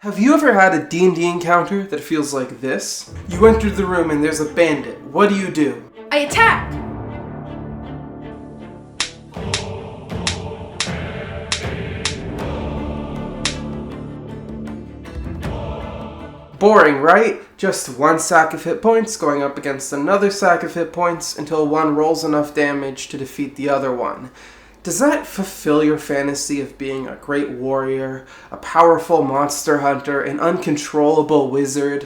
Have you ever had a D&D encounter that feels like this? You enter the room and there's a bandit. What do? I attack! Boring, right? Just one sack of hit points going up against another sack of hit points until one rolls enough damage to defeat the other one. Does that fulfill your fantasy of being a great warrior, a powerful monster hunter, an uncontrollable wizard?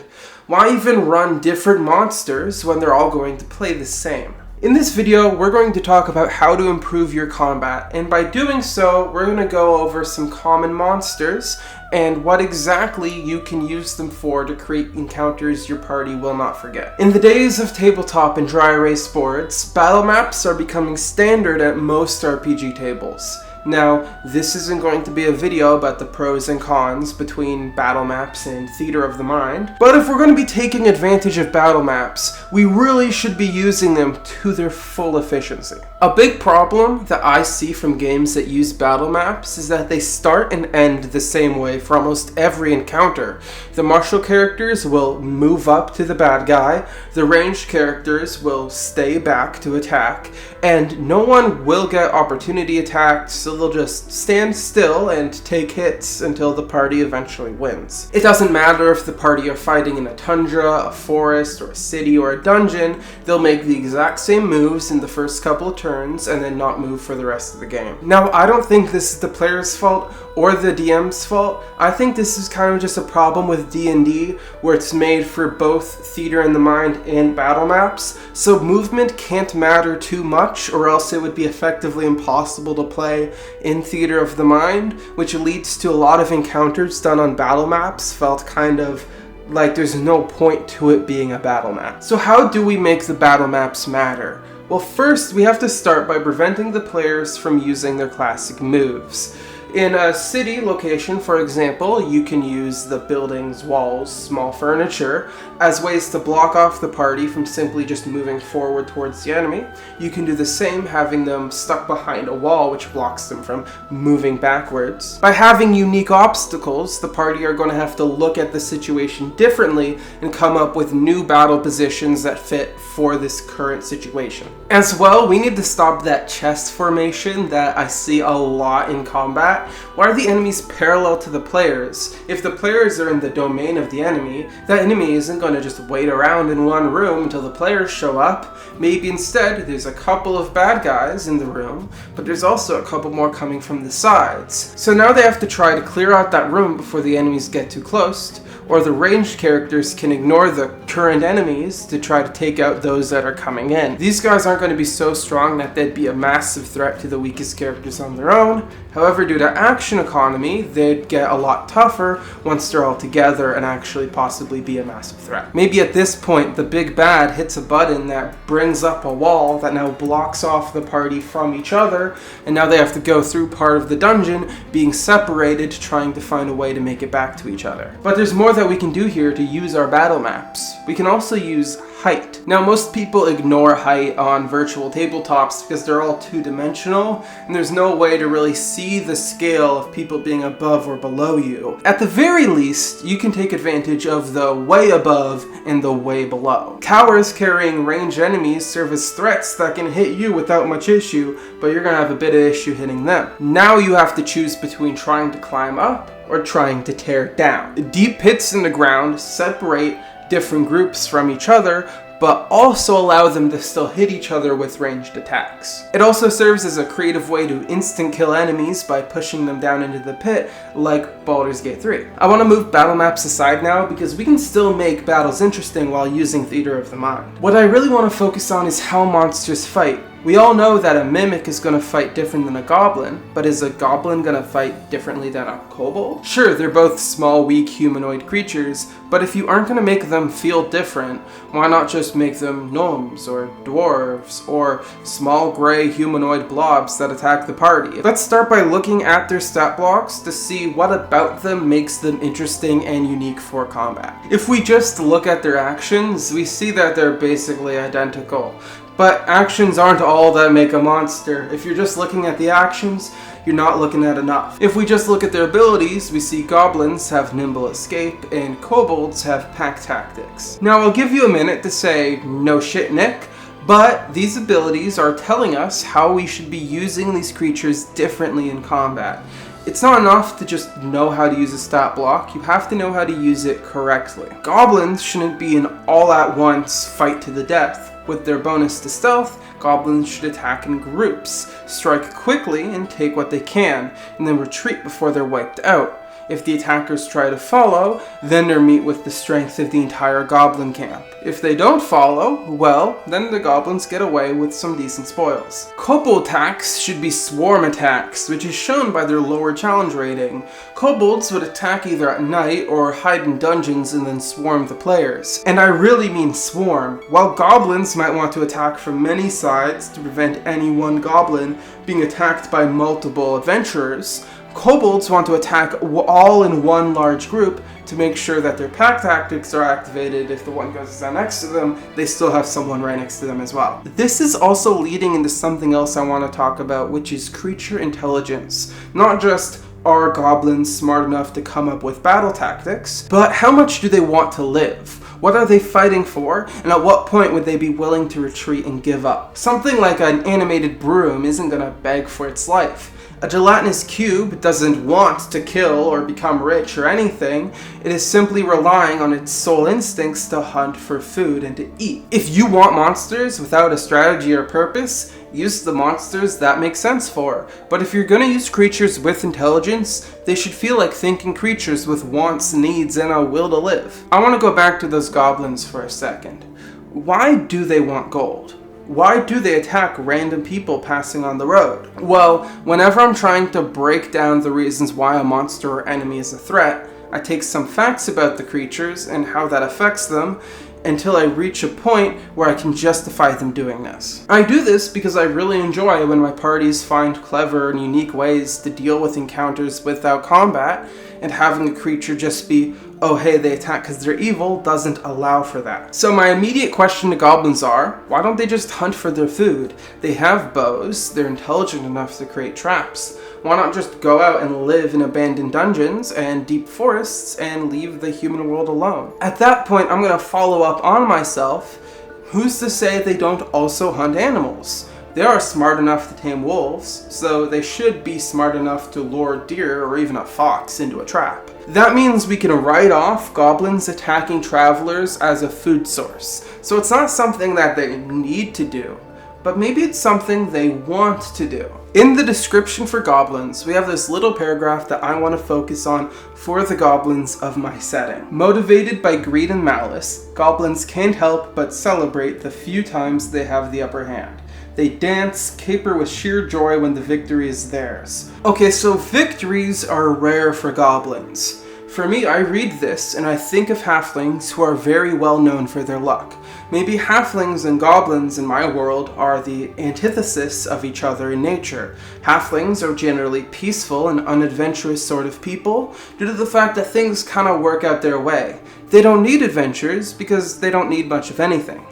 Why even run different monsters when they're all going to play the same? In this video, we're going to talk about how to improve your combat, and by doing so, we're going to go over some common monsters and what exactly you can use them for to create encounters your party will not forget. In the days of tabletop and dry erase boards, battle maps are becoming standard at most RPG tables. Now, this isn't going to be a video about the pros and cons between battle maps and theater of the mind, but if we're going to be taking advantage of battle maps, we really should be using them to their full efficiency. A big problem that I see from games that use battle maps is that they start and end the same way for almost every encounter. The martial characters will move up to the bad guy, the ranged characters will stay back to attack, and no one will get opportunity attacked, so they'll just stand still and take hits until the party eventually wins. It doesn't matter if the party are fighting in a tundra, a forest, or a city, or a dungeon, they'll make the exact same moves in the first couple of turns and then not move for the rest of the game. Now, I don't think this is the player's fault or the DM's fault. I think this is kind of just a problem with D&D where it's made for both theater in the mind and battle maps, so movement can't matter too much or else it would be effectively impossible to play in theater of the mind, which leads to a lot of encounters done on battle maps felt kind of like there's no point to it being a battle map. So how do we make the battle maps matter? Well, first we have to start by preventing the players from using their classic moves. In a city location, for example, you can use the building's walls, small furniture, as ways to block off the party from simply just moving forward towards the enemy. You can do the same, having them stuck behind a wall, which blocks them from moving backwards. By having unique obstacles, the party are going to have to look at the situation differently and come up with new battle positions that fit for this current situation. As well, we need to stop that chess formation that I see a lot in combat. Why are the enemies parallel to the players? If the players are in the domain of the enemy, that enemy isn't going to just wait around in one room until the players show up. Maybe instead there's a couple of bad guys in the room, but there's also a couple more coming from the sides. So now they have to try to clear out that room before the enemies get too close, or the ranged characters can ignore the current enemies to try to take out those that are coming in. These guys aren't going to be so strong that they'd be a massive threat to the weakest characters on their own. However, due to action economy, they'd get a lot tougher once they're all together and actually possibly be a massive threat. Maybe at this point, the big bad hits a button that brings up a wall that now blocks off the party from each other, and now they have to go through part of the dungeon being separated, trying to find a way to make it back to each other. But there's more that we can do here to use our battle maps. We can also use height. Now, most people ignore height on virtual tabletops because they're all two-dimensional, and there's no way to really see the scale of people being above or below you. At the very least, you can take advantage of the way above and the way below. Towers carrying ranged enemies serve as threats that can hit you without much issue, but you're gonna have a bit of issue hitting them. Now you have to choose between trying to climb up or trying to tear down. Deep pits in the ground separate different groups from each other, but also allow them to still hit each other with ranged attacks. It also serves as a creative way to instant kill enemies by pushing them down into the pit, like Baldur's Gate 3. I want to move battle maps aside now because we can still make battles interesting while using theater of the mind. What I really want to focus on is how monsters fight. We all know that a mimic is going to fight different than a goblin, but is a goblin going to fight differently than a kobold? Sure, they're both small, weak, humanoid creatures, but if you aren't going to make them feel different, why not just make them gnomes, or dwarves, or small gray humanoid blobs that attack the party? Let's start by looking at their stat blocks to see what about them makes them interesting and unique for combat. If we just look at their actions, we see that they're basically identical. But actions aren't all that make a monster. If you're just looking at the actions, you're not looking at enough. If we just look at their abilities, we see goblins have nimble escape and kobolds have pack tactics. Now I'll give you a minute to say, no shit, Nick, but these abilities are telling us how we should be using these creatures differently in combat. It's not enough to just know how to use a stat block, you have to know how to use it correctly. Goblins shouldn't be an all-at-once fight to the death. With their bonus to stealth, goblins should attack in groups, strike quickly and take what they can, and then retreat before they're wiped out. If the attackers try to follow, then they're met with the strength of the entire goblin camp. If they don't follow, well, then the goblins get away with some decent spoils. Kobold attacks should be swarm attacks, which is shown by their lower challenge rating. Kobolds would attack either at night or hide in dungeons and then swarm the players. And I really mean swarm. While goblins might want to attack from many sides to prevent any one goblin being attacked by multiple adventurers, kobolds want to attack all in one large group to make sure that their pack tactics are activated. If the one goes down next to them, they still have someone right next to them as well. This is also leading into something else I want to talk about, which is creature intelligence. Not just are goblins smart enough to come up with battle tactics, but how much do they want to live? What are they fighting for, and at what point would they be willing to retreat and give up? Something like an animated broom isn't going to beg for its life. A gelatinous cube doesn't want to kill or become rich or anything. It is simply relying on its sole instincts to hunt for food and to eat. If you want monsters without a strategy or purpose, use the monsters that make sense for. But if you're going to use creatures with intelligence, they should feel like thinking creatures with wants, needs, and a will to live. I want to go back to those goblins for a second. Why do they want gold? Why do they attack random people passing on the road? Well, whenever I'm trying to break down the reasons why a monster or enemy is a threat, I take some facts about the creatures and how that affects them until I reach a point where I can justify them doing this. I do this because I really enjoy when my parties find clever and unique ways to deal with encounters without combat, and having a creature just be, oh hey, they attack because they're evil, doesn't allow for that. So my immediate question to goblins are, why don't they just hunt for their food? They have bows, they're intelligent enough to create traps. Why not just go out and live in abandoned dungeons and deep forests and leave the human world alone? At that point, I'm going to follow up on myself. Who's to say they don't also hunt animals? They are smart enough to tame wolves, so they should be smart enough to lure deer or even a fox into a trap. That means we can write off goblins attacking travelers as a food source. So it's not something that they need to do, but maybe it's something they want to do. In the description for goblins, we have this little paragraph that I want to focus on for the goblins of my setting. Motivated by greed and malice, goblins can't help but celebrate the few times they have the upper hand. They dance, caper with sheer joy when the victory is theirs. Okay, so victories are rare for goblins. For me, I read this and I think of halflings who are very well known for their luck. Maybe halflings and goblins in my world are the antithesis of each other in nature. Halflings are generally peaceful and unadventurous sort of people due to the fact that things kind of work out their way. They don't need adventures because they don't need much of anything.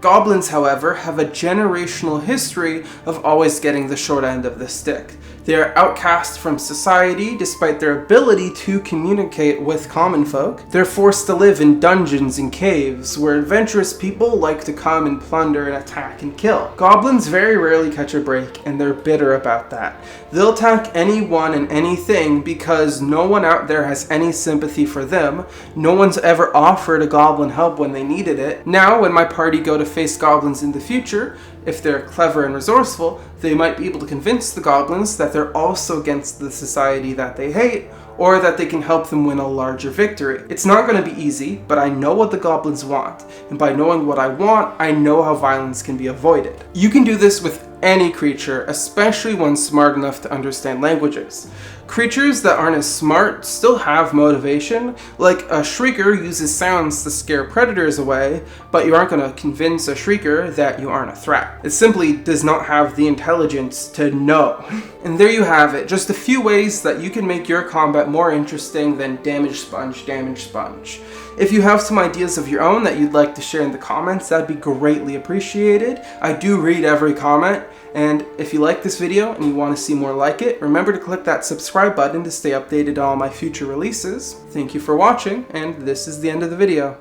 Goblins, however, have a generational history of always getting the short end of the stick. They are outcast from society despite their ability to communicate with common folk. They're forced to live in dungeons and caves where adventurous people like to come and plunder and attack and kill. Goblins very rarely catch a break, and they're bitter about that. They'll attack anyone and anything because no one out there has any sympathy for them. No one's ever offered a goblin help when they needed it. Now, when my party go to face goblins in the future, if they're clever and resourceful, they might be able to convince the goblins that they're also against the society that they hate, or that they can help them win a larger victory. It's not going to be easy, but I know what the goblins want, and by knowing what I want, I know how violence can be avoided. You can do this with any creature, especially one smart enough to understand languages. Creatures that aren't as smart still have motivation, like a shrieker uses sounds to scare predators away, but you aren't going to convince a shrieker that you aren't a threat. It simply does not have the intelligence to know. And there you have it, just a few ways that you can make your combat more interesting than damage sponge, damage sponge. If you have some ideas of your own that you'd like to share in the comments, that'd be greatly appreciated. I do read every comment, And if you like this video and you want to see more like it, remember to click that subscribe button to stay updated on all my future releases. Thank you for watching, and this is the end of the video.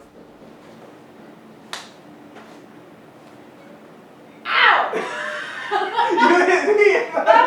Ow! You hit me!